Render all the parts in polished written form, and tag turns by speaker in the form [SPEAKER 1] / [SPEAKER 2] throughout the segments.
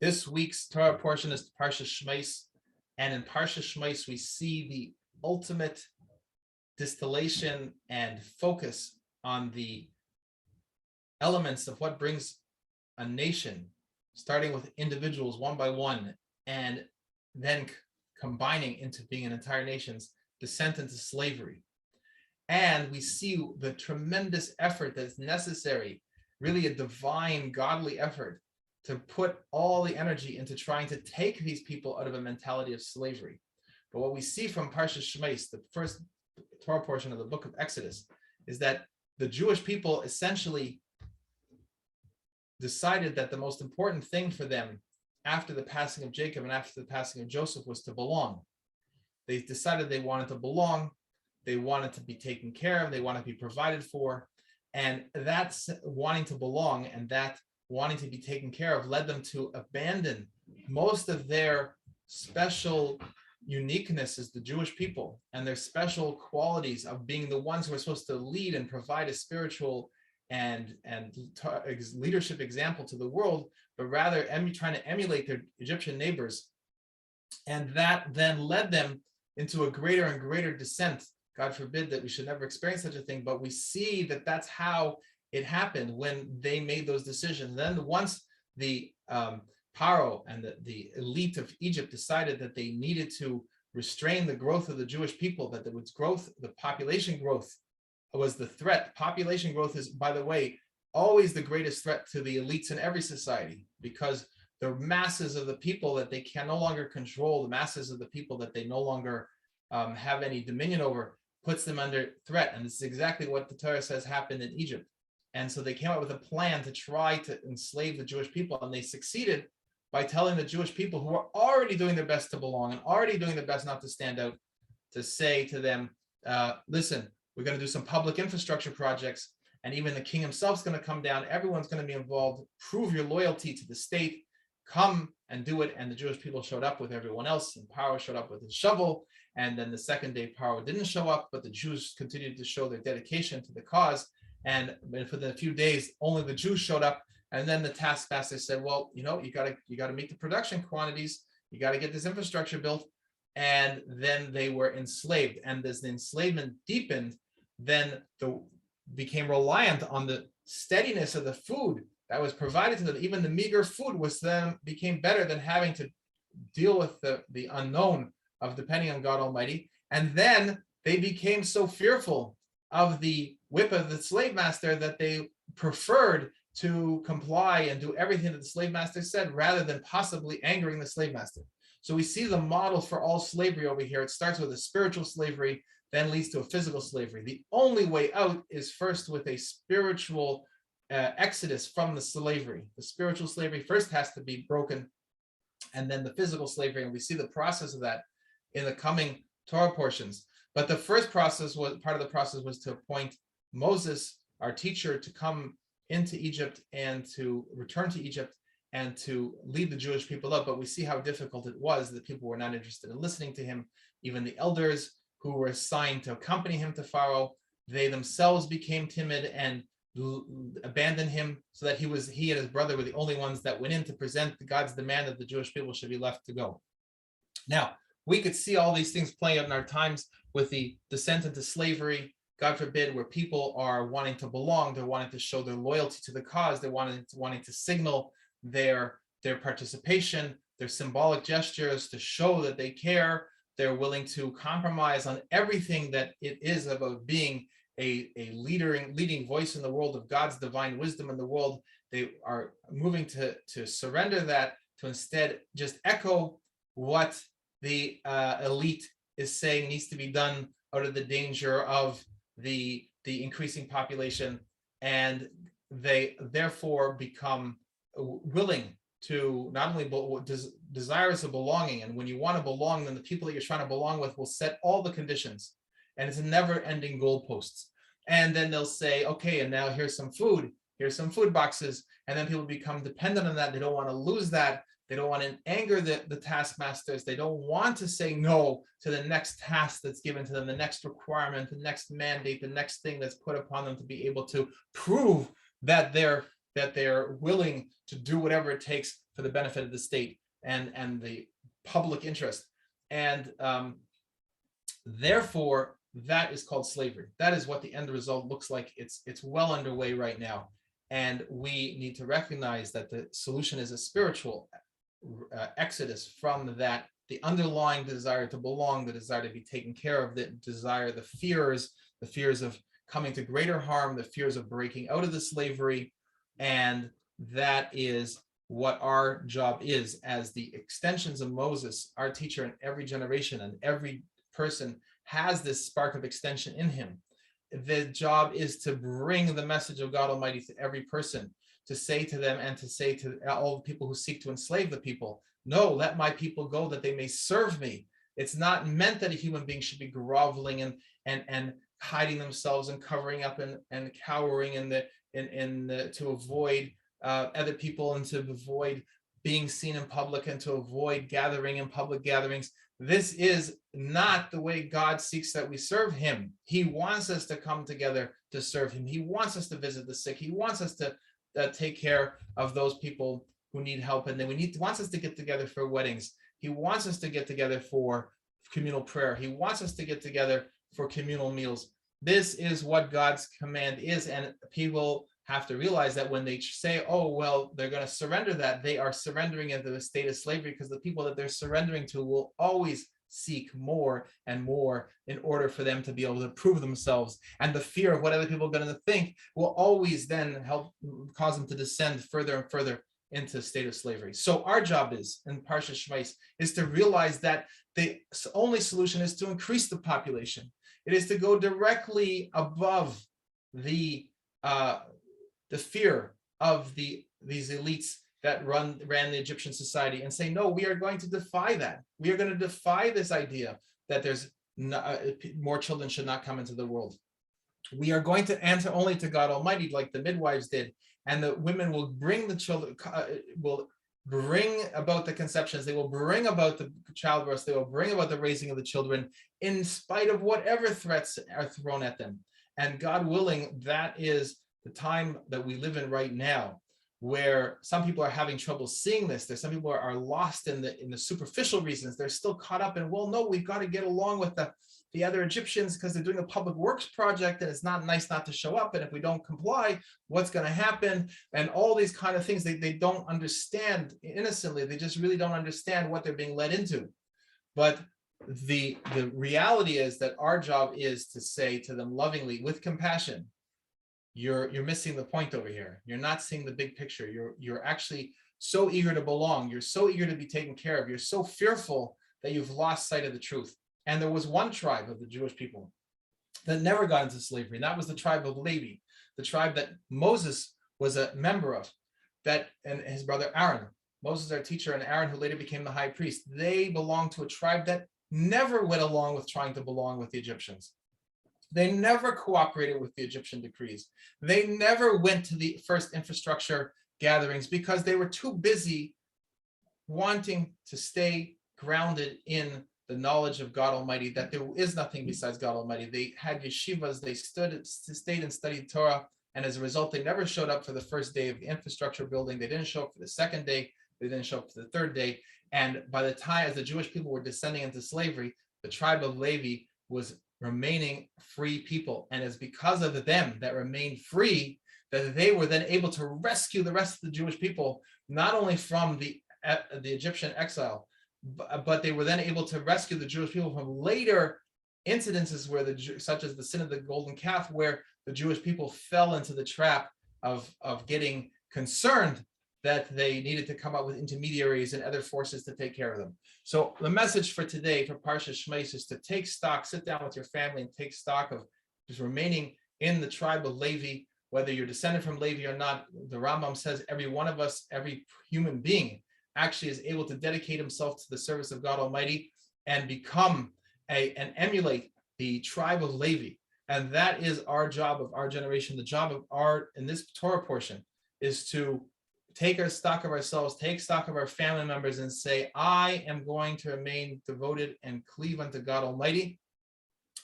[SPEAKER 1] This week's Torah portion is Parshas Shemos, and in Parshas Shemos we see the ultimate distillation and focus on the elements of what brings a nation, starting with individuals one by one, and then combining into being an entire nation's descent into slavery. And we see the tremendous effort that's necessary, really a divine, godly effort, to put all the energy into trying to take these people out of a mentality of slavery. But what we see from Parshas Shemos, the first Torah portion of the book of Exodus, is that the Jewish people essentially decided that the most important thing for them after the passing of Jacob and after the passing of Joseph was to belong. They decided they wanted to belong, they wanted to be taken care of, they wanted to be provided for, and that's wanting to belong and that wanting to be taken care of led them to abandon most of their special uniqueness as the Jewish people and their special qualities of being the ones who are supposed to lead and provide a spiritual and leadership example to the world, but rather trying to emulate their Egyptian neighbors. And that then led them into a greater and greater descent. God forbid that we should never experience such a thing, but we see that that's how it happened when they made those decisions. Then once the Paro and the elite of Egypt decided that they needed to restrain the growth of the Jewish people, that there was growth, the population growth was the threat. Population growth is, by the way, always the greatest threat to the elites in every society, because the masses of the people that they can no longer control, the masses of the people that they no longer have any dominion over, puts them under threat. And this is exactly what the Torah says happened in Egypt. And so they came up with a plan to try to enslave the Jewish people, and they succeeded by telling the Jewish people, who are already doing their best to belong and already doing their best not to stand out, to say to them, listen, we're going to do some public infrastructure projects, and even the king himself is going to come down. Everyone's going to be involved. Prove your loyalty to the state. Come and do it. And the Jewish people showed up with everyone else, and Paro showed up with his shovel. And then the second day, Paro didn't show up, but the Jews continued to show their dedication to the cause. And for the few days, only the Jews showed up. And then the taskmaster said, well, you got to meet the production quantities. You got to get this infrastructure built. And then they were enslaved. And as the enslavement deepened, then became reliant on the steadiness of the food that was provided to them. Even the meager food became better than having to deal with the unknown of depending on God Almighty. And then they became so fearful of the whip of the slave master that they preferred to comply and do everything that the slave master said, rather than possibly angering the slave master. So we see the model for all slavery over here. It starts with a spiritual slavery, then leads to a physical slavery. The only way out is first with a spiritual exodus from the slavery. The spiritual slavery first has to be broken, and then the physical slavery. And we see the process of that in the coming Torah portions. But the first part of the process was to appoint Moses, our teacher, to come into Egypt and to return to Egypt and to lead the Jewish people up. But we see how difficult it was. The people were not interested in listening to him. Even the elders who were assigned to accompany him to Pharaoh, they themselves became timid and abandoned him, so that he and his brother were the only ones that went in to present God's demand that the Jewish people should be left to go. Now, we could see all these things playing out in our times with the descent into slavery, God forbid, where people are wanting to belong, they're wanting to show their loyalty to the cause, they're wanting to signal their participation, their symbolic gestures to show that they care. They're willing to compromise on everything that it is about being a leading voice in the world of God's divine wisdom in the world. They are moving to surrender that, to instead just echo what the elite is saying needs to be done out of the danger of the increasing population, and they therefore become willing to not only desirous of belonging. And when you want to belong, then the people that you're trying to belong with will set all the conditions, and it's a never-ending goalposts. And then they'll say, okay, and now here's some food boxes, and then people become dependent on that. They don't want to lose that. They don't want to anger the taskmasters. They don't want to say no to the next task that's given to them, the next requirement, the next mandate, the next thing that's put upon them, to be able to prove that they're that they're willing to do whatever it takes for the benefit of the state and the public interest. And therefore, that is called slavery. That is what the end result looks like. It's well underway right now. And we need to recognize that the solution is a spiritual exodus from that, the underlying desire to belong, the desire to be taken care of, the desire, the fears of coming to greater harm, the fears of breaking out of the slavery. And that is what our job is as the extensions of Moses, our teacher in every generation, and every person has this spark of extension in him. The job is to bring the message of God Almighty to every person, to say to them and to say to all the people who seek to enslave the people, no, let my people go that they may serve me. It's not meant that a human being should be groveling and hiding themselves and covering up and cowering to avoid other people and to avoid being seen in public and to avoid gathering in public gatherings. This is not the way God seeks that we serve him. He wants us to come together to serve him. He wants us to visit the sick. He wants us to take care of those people who need help. And then wants us to get together for weddings. He wants us to get together for communal prayer. He wants us to get together for communal meals. This is what God's command is. And people have to realize that when they say, oh, well, they're going to surrender that, they are surrendering into the state of slavery, because the people that they're surrendering to will always seek more and more in order for them to be able to prove themselves. And the fear of what other people are going to think will always then help cause them to descend further and further into a state of slavery. So our job is, in Parshas Shemos, is to realize that the only solution is to increase the population. It is to go directly above the fear of these elites that ran the Egyptian society and say, no, we are going to defy that. We are going to defy this idea that there's more children should not come into the world. We are going to answer only to God Almighty, like the midwives did, and the women will bring the children, will bring about the conceptions, they will bring about the childbirth, they will bring about the raising of the children in spite of whatever threats are thrown at them. And God willing, that is the time that we live in right now, where some people are having trouble seeing this. There's some people are lost in the superficial reasons. They're still caught up in, well, no, we've got to get along with the other Egyptians because they're doing a public works project and it's not nice not to show up. And if we don't comply, what's going to happen? And all these kind of things they don't understand innocently. They just really don't understand what they're being led into. But the reality is that our job is to say to them lovingly, with compassion, you're missing the point over here. You're not seeing the big picture. You're actually so eager to belong. You're so eager to be taken care of. You're so fearful that you've lost sight of the truth. And there was one tribe of the Jewish people that never got into slavery, and that was the tribe of Levi, the tribe that Moses was a member of, that and his brother Aaron. Moses, our teacher, and Aaron, who later became the high priest, they belonged to a tribe that never went along with trying to belong with the Egyptians. They never cooperated with the Egyptian decrees. They never went to the first infrastructure gatherings because they were too busy wanting to stay grounded in the knowledge of God Almighty, that there is nothing besides God Almighty. They had yeshivas, they stayed and studied Torah, and as a result, they never showed up for the first day of the infrastructure building. They didn't show up for the second day. They didn't show up for the third day. And by the time as the Jewish people were descending into slavery, the tribe of Levi was remaining free people. And it's because of them that remained free that they were then able to rescue the rest of the Jewish people, not only from the Egyptian exile, but they were then able to rescue the Jewish people from later incidences where such as the sin of the golden calf, where the Jewish people fell into the trap of getting concerned that they needed to come up with intermediaries and other forces to take care of them. So the message for today for Parshas Shemos is to take stock, sit down with your family and take stock of just remaining in the tribe of Levi, whether you're descended from Levi or not. The Rambam says every one of us, every human being actually is able to dedicate himself to the service of God Almighty and become and emulate the tribe of Levi. And that is our job of our generation. The job of in this Torah portion is to take our stock of ourselves, take stock of our family members and say, I am going to remain devoted and cleave unto God Almighty.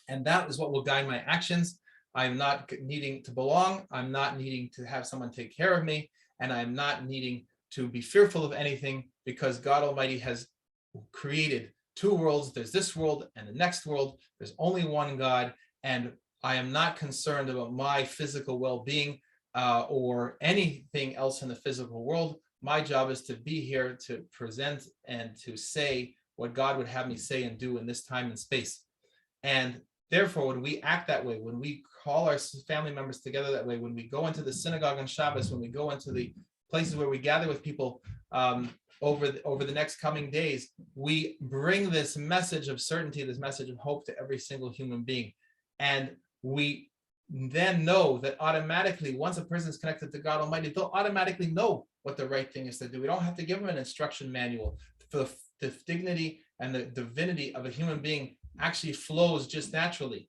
[SPEAKER 1] And that is what will guide my actions. I'm not needing to belong. I'm not needing to have someone take care of me. And I'm not needing to be fearful of anything, because God Almighty has created two worlds. There's this world and the next world. There's only one God. And I am not concerned about my physical well-being or anything else in the physical world. My job is to be here to present and to say what God would have me say and do in this time and space. And therefore, when we act that way, when we call our family members together that way, when we go into the synagogue on Shabbos, when we go into the places where we gather with people over the next coming days, we bring this message of certainty, this message of hope to every single human being. And we then know that automatically, once a person is connected to God Almighty, they'll automatically know what the right thing is to do. We don't have to give them an instruction manual. The dignity and the divinity of a human being actually flows just naturally,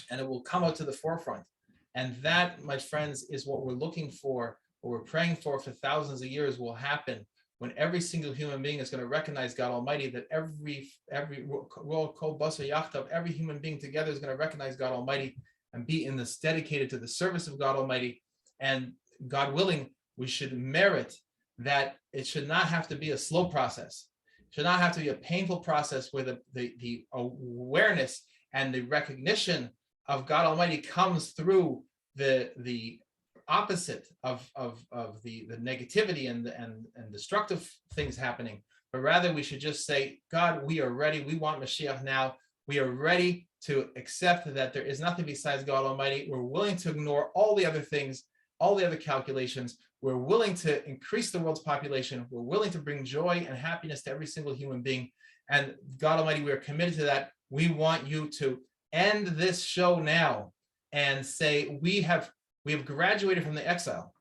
[SPEAKER 1] and it will come out to the forefront. And that, my friends, is what we're looking for, what we're praying for thousands of years will happen, when every single human being is going to recognize God Almighty, that every human being together is going to recognize God Almighty and be in this dedicated to the service of God Almighty. And God willing, we should merit that. It should not have to be a slow process. It should not have to be a painful process where the awareness and the recognition of God Almighty comes through the opposite of the negativity and destructive things happening. But rather, we should just say, God, we are ready. We want Mashiach now. We are ready to accept that there is nothing besides God Almighty. We're willing to ignore all the other things, all the other calculations. We're willing to increase the world's population. We're willing to bring joy and happiness to every single human being. And God Almighty, we are committed to that. We want you to end this show now and say, we have graduated from the exile.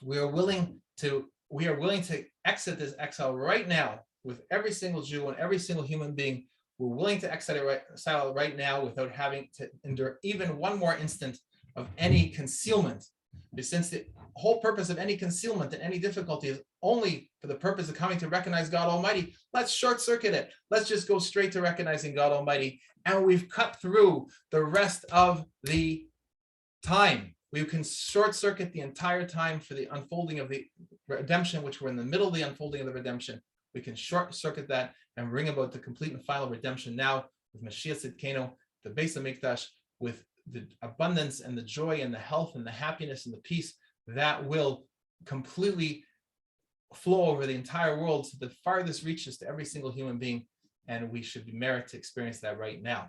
[SPEAKER 1] We are willing to exit this exile right now with every single Jew and every single human being. We're willing to exile right now without having to endure even one more instant of any concealment. Since the whole purpose of any concealment and any difficulty is only for the purpose of coming to recognize God Almighty, let's short circuit it. Let's just go straight to recognizing God Almighty. And we've cut through the rest of the time. We can short circuit the entire time for the unfolding of the redemption, which we're in the middle of the unfolding of the redemption. We can short circuit that and bring about the complete and final redemption now with Mashiach Tzidkenu, the Beis HaMikdash, with the abundance and the joy and the health and the happiness and the peace that will completely flow over the entire world to the farthest reaches to every single human being. And we should merit to experience that right now.